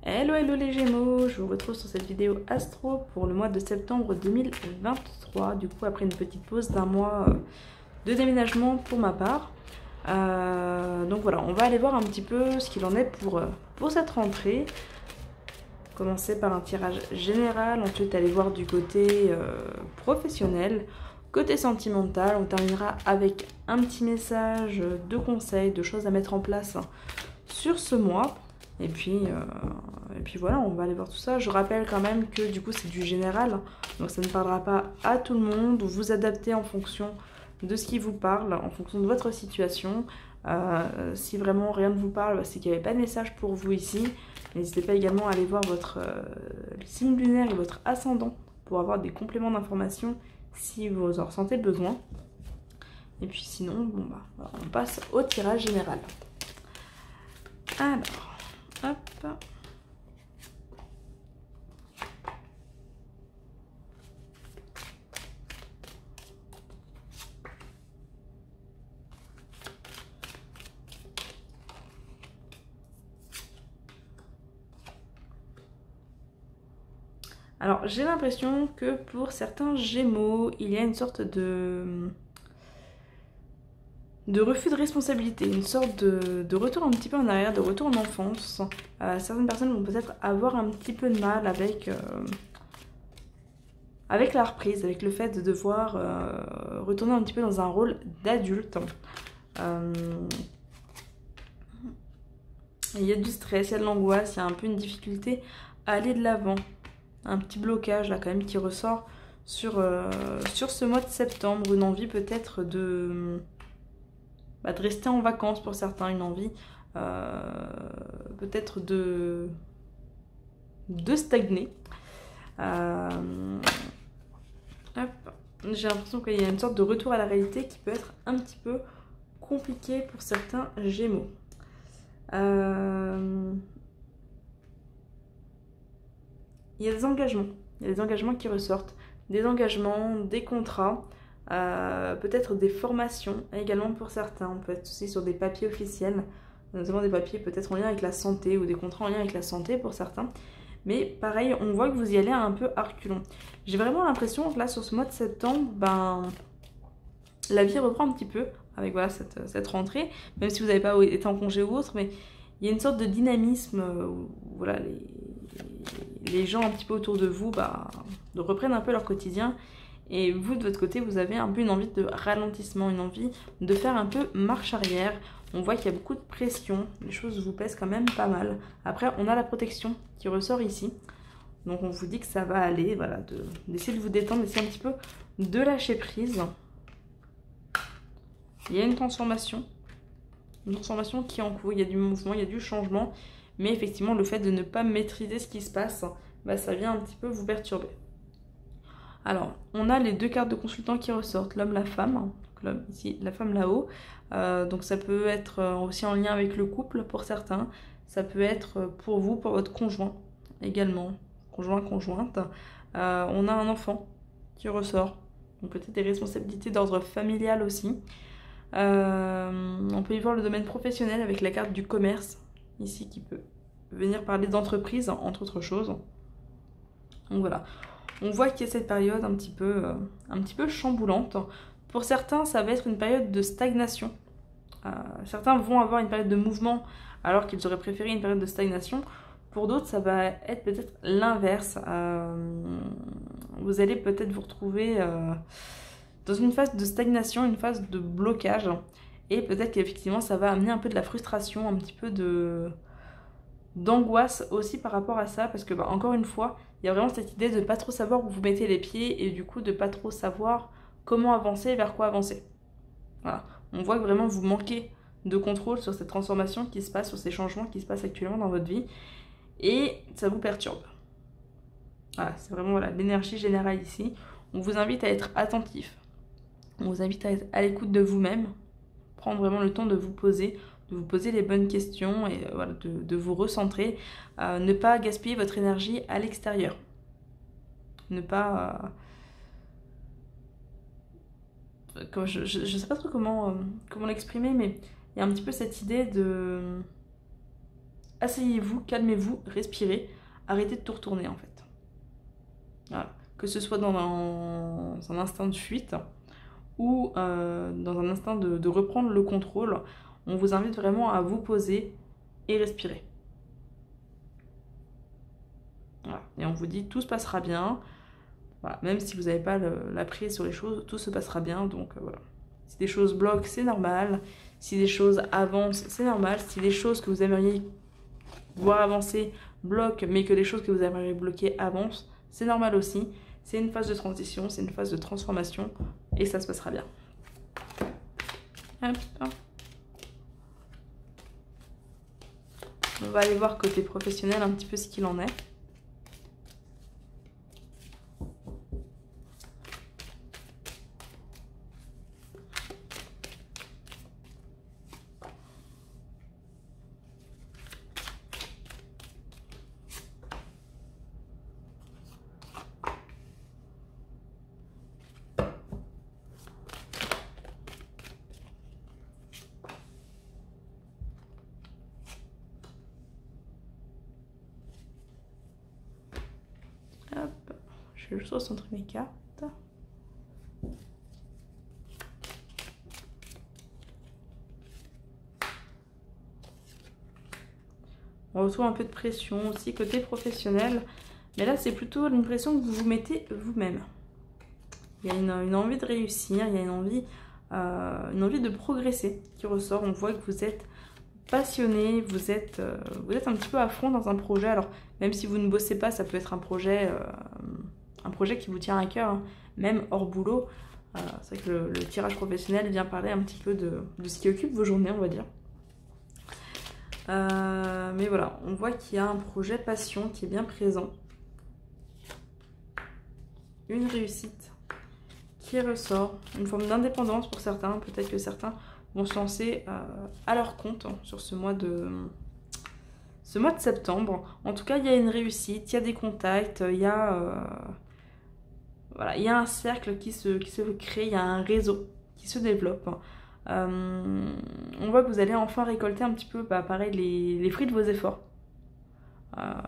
Hello hello les Gémeaux, je vous retrouve sur cette vidéo astro pour le mois de septembre 2023, du coup après une petite pause d'un mois de déménagement pour ma part. Donc voilà, on va aller voir un petit peu ce qu'il en est pour cette rentrée. Commencer par un tirage général, ensuite aller voir du côté professionnel, côté sentimental. On terminera avec un petit message de conseils, de choses à mettre en place sur ce mois. Et puis voilà, on va aller voir tout ça. Je rappelle quand même que du coup c'est du général, donc ça ne parlera pas à tout le monde. Vous adaptez en fonction de ce qui vous parle, en fonction de votre situation. Si vraiment rien ne vous parle, c'est qu'il n'y avait pas de message pour vous ici. N'hésitez pas également à aller voir votre signe lunaire et votre ascendant pour avoir des compléments d'informations si vous en ressentez le besoin. Et puis sinon, bon bah, on passe au tirage général. Alors, hop. Alors, j'ai l'impression que pour certains Gémeaux, il y a une sorte de refus de responsabilité, une sorte de retour un petit peu en arrière, de retour en enfance. Certaines personnes vont peut-être avoir un petit peu de mal avec la reprise, avec le fait de devoir retourner un petit peu dans un rôle d'adulte. Il y a du stress, il y a de l'angoisse, il y a un peu une difficulté à aller de l'avant. Un petit blocage là quand même qui ressort sur ce mois de septembre. Une envie peut-être de rester en vacances pour certains, une envie peut-être de stagner. J'ai l'impression qu'il y a une sorte de retour à la réalité qui peut être un petit peu compliqué pour certains Gémeaux. Il y a des engagements qui ressortent, des engagements, des contrats, peut-être des formations également pour certains. On peut être aussi sur des papiers officiels, notamment des papiers peut-être en lien avec la santé ou des contrats en lien avec la santé pour certains. Mais pareil, on voit que vous y allez un peu à reculons. J'ai vraiment l'impression que là, sur ce mois de septembre, la vie reprend un petit peu avec voilà, cette rentrée, même si vous n'avez pas été en congé ou autre, mais il y a une sorte de dynamisme où voilà, les gens un petit peu autour de vous reprennent un peu leur quotidien. Et vous, de votre côté, vous avez un peu une envie de ralentissement, une envie de faire un peu marche arrière. On voit qu'il y a beaucoup de pression, les choses vous pèsent quand même pas mal. Après, on a la protection qui ressort ici. Donc on vous dit que ça va aller, voilà, d'essayer de vous détendre, d'essayer un petit peu de lâcher prise. Il y a une transformation qui est en cours, il y a du mouvement, il y a du changement. Mais effectivement, le fait de ne pas maîtriser ce qui se passe, ça vient un petit peu vous perturber. Alors, on a les deux cartes de consultant qui ressortent, l'homme, la femme. L'homme ici, la femme là-haut. Donc ça peut être aussi en lien avec le couple pour certains. Ça peut être pour vous, pour votre conjoint également. Conjoint, conjointe. On a un enfant qui ressort. Donc peut-être des responsabilités d'ordre familial aussi. On peut y voir le domaine professionnel avec la carte du commerce ici qui peut venir parler d'entreprise entre autres choses. Donc voilà, on voit qu'il y a cette période un petit peu chamboulante. Pour certains, ça va être une période de stagnation. Certains vont avoir une période de mouvement alors qu'ils auraient préféré une période de stagnation. Pour d'autres, ça va être peut-être l'inverse. Vous allez peut-être vous retrouver dans une phase de stagnation, une phase de blocage. Et peut-être qu'effectivement, ça va amener un peu de la frustration, un petit peu d'angoisse aussi par rapport à ça. Parce que, encore une fois, il y a vraiment cette idée de ne pas trop savoir où vous mettez les pieds et du coup de ne pas trop savoir comment avancer et vers quoi avancer. Voilà. On voit que vraiment vous manquez de contrôle sur cette transformation qui se passe, sur ces changements qui se passent actuellement dans votre vie. Et ça vous perturbe. Voilà, c'est vraiment l'énergie générale ici. On vous invite à être attentif. On vous invite à être à l'écoute de vous-même. Prendre vraiment le temps de vous poser les bonnes questions et de vous recentrer. Ne pas gaspiller votre énergie à l'extérieur. Ne pas... je sais pas trop comment l'exprimer, mais il y a un petit peu cette idée de... asseyez-vous, calmez-vous, respirez, arrêtez de tout retourner en fait. Voilà. Que ce soit dans un instinct de fuite ou dans un instinct de reprendre le contrôle, on vous invite vraiment à vous poser et respirer. Voilà. Et on vous dit tout se passera bien. Voilà. Même si vous n'avez pas la prise sur les choses, tout se passera bien. Donc voilà. Si des choses bloquent, c'est normal. Si des choses avancent, c'est normal. Si les choses que vous aimeriez voir avancer bloquent, mais que les choses que vous aimeriez bloquer avancent, c'est normal aussi. C'est une phase de transition, c'est une phase de transformation et ça se passera bien. Hop, hop. On va aller voir côté professionnel un petit peu ce qu'il en est. Hop, je vais juste recentrer mes cartes. On retrouve un peu de pression aussi côté professionnel. Mais là, c'est plutôt une pression que vous vous mettez vous-même. Il y a une envie de réussir, il y a une envie de progresser qui ressort. On voit que vous êtes passionné, vous êtes un petit peu à fond dans un projet. Alors, même si vous ne bossez pas, ça peut être un projet qui vous tient à cœur, hein. Même hors boulot. C'est vrai que le tirage professionnel vient parler un petit peu de ce qui occupe vos journées, on va dire. Mais voilà, on voit qu'il y a un projet passion qui est bien présent. Une réussite qui ressort, une forme d'indépendance pour certains. Peut-être que certains vont se lancer à leur compte sur ce mois de septembre. En tout cas, il y a une réussite, il y a des contacts, il y a un cercle qui se crée, il y a un réseau qui se développe. On voit que vous allez enfin récolter un petit peu, pareil, les fruits de vos efforts.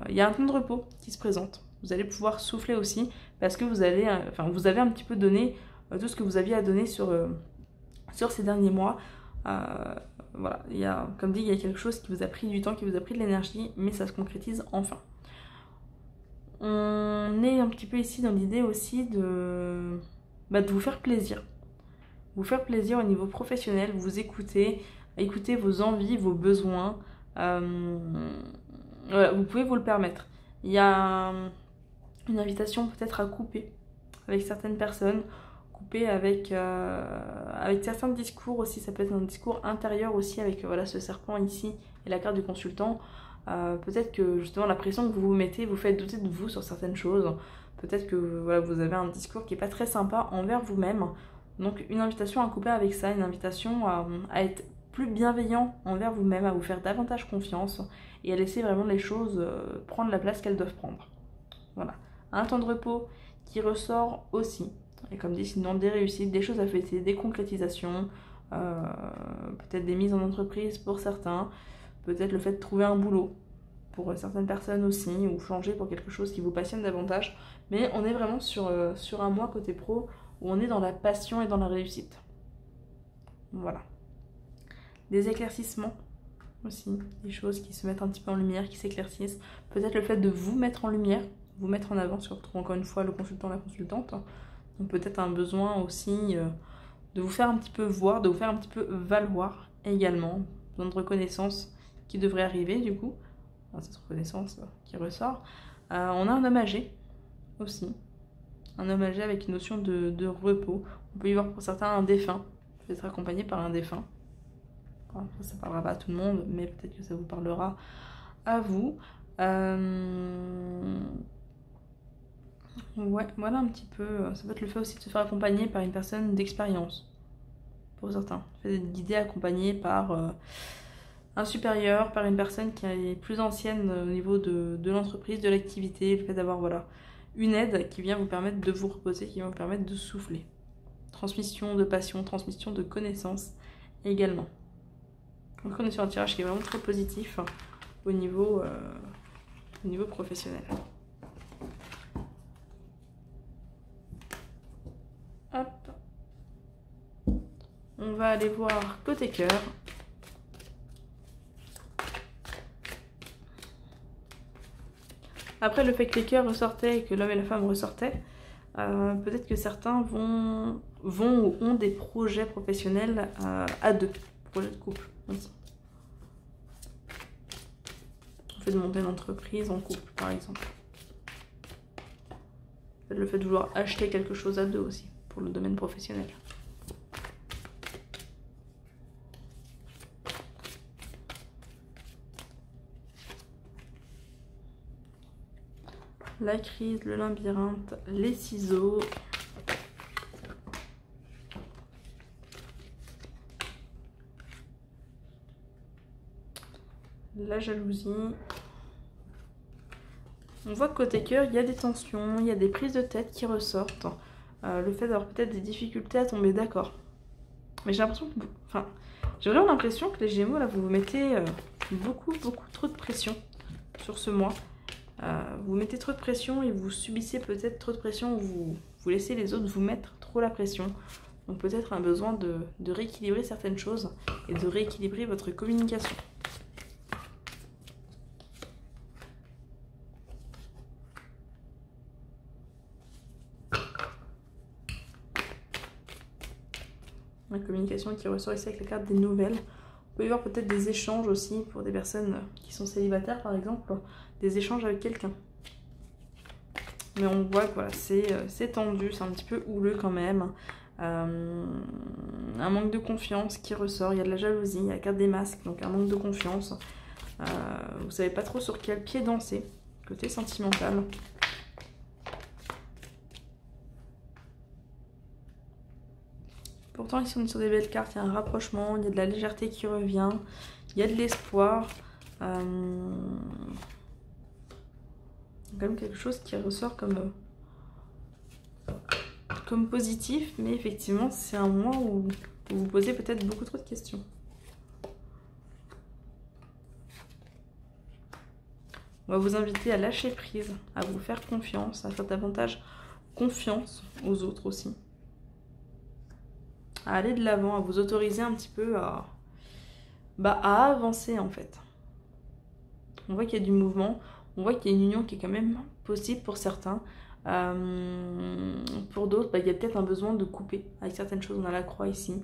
Il y a un temps de repos qui se présente. Vous allez pouvoir souffler aussi parce que vous avez un petit peu donné tout ce que vous aviez à donner sur ces derniers mois. Voilà, comme dit, il y a quelque chose qui vous a pris du temps, qui vous a pris de l'énergie, mais ça se concrétise enfin. On est un petit peu ici dans l'idée aussi de vous faire plaisir. Vous faire plaisir au niveau professionnel, vous écouter vos envies, vos besoins. Voilà, vous pouvez vous le permettre. Il y a une invitation peut-être à couper avec certaines personnes, couper avec certains discours aussi. Ça peut être un discours intérieur aussi avec ce serpent ici et la carte du consultant. Peut-être que justement la pression que vous vous mettez vous fait douter de vous sur certaines choses. Peut-être que vous avez un discours qui n'est pas très sympa envers vous-même. Donc une invitation à couper avec ça, une invitation à être plus bienveillant envers vous-même, à vous faire davantage confiance et à laisser vraiment les choses prendre la place qu'elles doivent prendre. Voilà. Un temps de repos qui ressort aussi. Et comme dit, sinon des réussites, des choses à fêter, des concrétisations, peut-être des mises en entreprise pour certains, peut-être le fait de trouver un boulot pour certaines personnes aussi, ou changer pour quelque chose qui vous passionne davantage. Mais on est vraiment sur un mois côté pro où on est dans la passion et dans la réussite. Voilà. Des éclaircissements aussi, des choses qui se mettent un petit peu en lumière, qui s'éclaircissent. Peut-être le fait de vous mettre en lumière, vous mettre en avant, surtout encore une fois le consultant, la consultante. Donc peut-être un besoin aussi de vous faire un petit peu voir, de vous faire un petit peu valoir également. Besoin de reconnaissance qui devrait arriver du coup. Cette reconnaissance qui ressort. On a un homme âgé aussi. Un homme âgé avec une notion de repos. On peut y voir pour certains un défunt. Peut-être accompagné par un défunt. Enfin, ça ne parlera pas à tout le monde, mais peut-être que ça vous parlera à vous. Ouais, voilà un petit peu. Ça peut être le fait aussi de se faire accompagner par une personne d'expérience. Pour certains. Le fait d'être guidé, accompagné par un supérieur, par une personne qui est plus ancienne au niveau de l'entreprise, de l'activité. Le fait d'avoir une aide qui vient vous permettre de vous reposer, qui vient vous permettre de souffler. Transmission de passion, transmission de connaissances également. Donc on est sur un tirage qui est vraiment très positif. au niveau professionnel. Hop. On va aller voir côté cœur. Après, le fait que les cœurs ressortaient et que l'homme et la femme ressortaient, peut-être que certains vont ou ont des projets professionnels à deux, projets de couple aussi. Le fait de monter une entreprise en couple, par exemple. Le fait de vouloir acheter quelque chose à deux aussi, pour le domaine professionnel. La crise, le labyrinthe, les ciseaux. La jalousie. On voit que côté cœur, il y a des tensions, il y a des prises de tête qui ressortent. Le fait d'avoir peut-être des difficultés à tomber d'accord. Mais j'ai l'impression que... Enfin, j'ai vraiment l'impression que les Gémeaux, là, vous vous mettez beaucoup trop de pression sur ce mois. Vous mettez trop de pression et vous subissez peut-être trop de pression, ou vous laissez les autres vous mettre trop la pression. Donc peut-être un besoin de rééquilibrer certaines choses et de rééquilibrer votre communication. La communication qui ressort ici avec la carte des nouvelles. On peut y voir peut-être des échanges aussi pour des personnes qui sont célibataires par exemple, des échanges avec quelqu'un. Mais on voit que voilà, c'est tendu, c'est un petit peu houleux quand même. Un manque de confiance qui ressort, il y a de la jalousie, il y a la carte des masques, donc un manque de confiance. Vous savez pas trop sur quel pied danser, côté sentimental. Pourtant ici on est sur des belles cartes, il y a un rapprochement, il y a de la légèreté qui revient, il y a de l'espoir. Quand même quelque chose qui ressort comme positif, mais effectivement c'est un mois où vous vous posez peut-être beaucoup trop de questions. On va vous inviter à lâcher prise, à vous faire confiance, à faire davantage confiance aux autres aussi. À aller de l'avant, à vous autoriser un petit peu à avancer en fait. On voit qu'il y a du mouvement, on voit qu'il y a une union qui est quand même possible pour certains. Pour d'autres, il y a peut-être un besoin de couper avec certaines choses. On a la croix ici,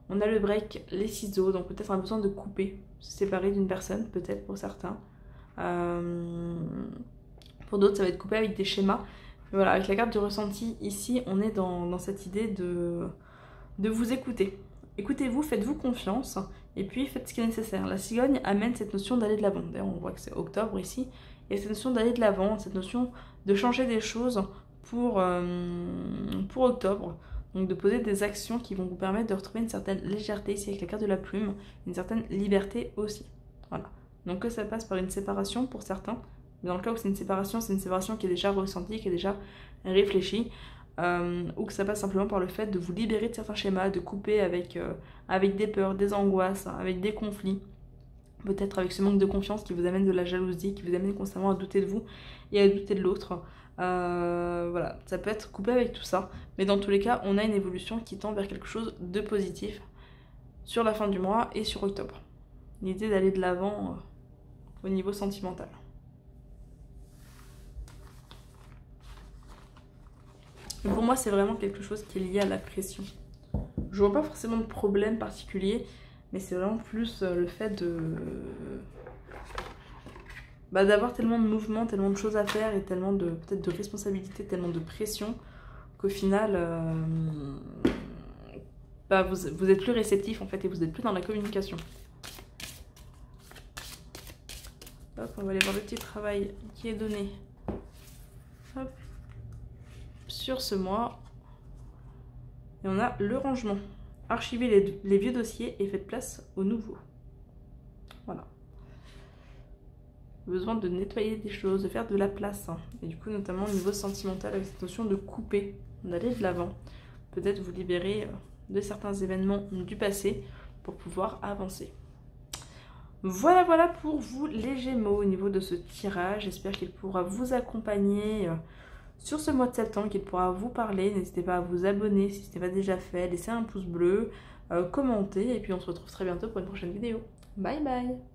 on a le break, les ciseaux, donc peut-être un besoin de couper, se séparer d'une personne, peut-être pour certains. Pour d'autres, ça va être coupé avec des schémas. Mais voilà, avec la carte du ressenti, ici, on est dans cette idée de vous écouter. Écoutez-vous, faites-vous confiance, et puis faites ce qui est nécessaire. La cigogne amène cette notion d'aller de l'avant. D'ailleurs, on voit que c'est octobre ici. Il y a cette notion d'aller de l'avant, cette notion de changer des choses pour octobre. Donc de poser des actions qui vont vous permettre de retrouver une certaine légèreté ici avec la carte de la plume, une certaine liberté aussi. Voilà. Donc que ça passe par une séparation pour certains. Mais dans le cas où c'est une séparation qui est déjà ressentie, qui est déjà réfléchie. Ou que ça passe simplement par le fait de vous libérer de certains schémas, de couper avec des peurs, des angoisses, avec des conflits, peut-être avec ce manque de confiance qui vous amène de la jalousie, qui vous amène constamment à douter de vous et à douter de l'autre. Voilà, ça peut être coupé avec tout ça, mais dans tous les cas, on a une évolution qui tend vers quelque chose de positif sur la fin du mois et sur octobre. L'idée d'aller de l'avant au niveau sentimental. Mais pour moi, c'est vraiment quelque chose qui est lié à la pression. Je vois pas forcément de problème particulier, mais c'est vraiment plus le fait d'avoir tellement de mouvements, tellement de choses à faire et tellement peut-être de responsabilités, tellement de pression qu'au final, vous êtes plus réceptif en fait et vous êtes plus dans la communication. Hop, on va aller voir le petit travail qui est donné. Hop. Sur ce mois, et on a le rangement. Archivez les vieux dossiers et faites place aux nouveaux. Voilà. Besoin de nettoyer des choses, de faire de la place. Et du coup, notamment au niveau sentimental, avec cette notion de couper, d'aller de l'avant. Peut-être vous libérer de certains événements du passé pour pouvoir avancer. Voilà pour vous les Gémeaux au niveau de ce tirage. J'espère qu'il pourra vous accompagner sur ce mois de septembre, qu'il pourra vous parler. N'hésitez pas à vous abonner si ce n'est pas déjà fait, laisser un pouce bleu, commenter et puis on se retrouve très bientôt pour une prochaine vidéo. Bye bye!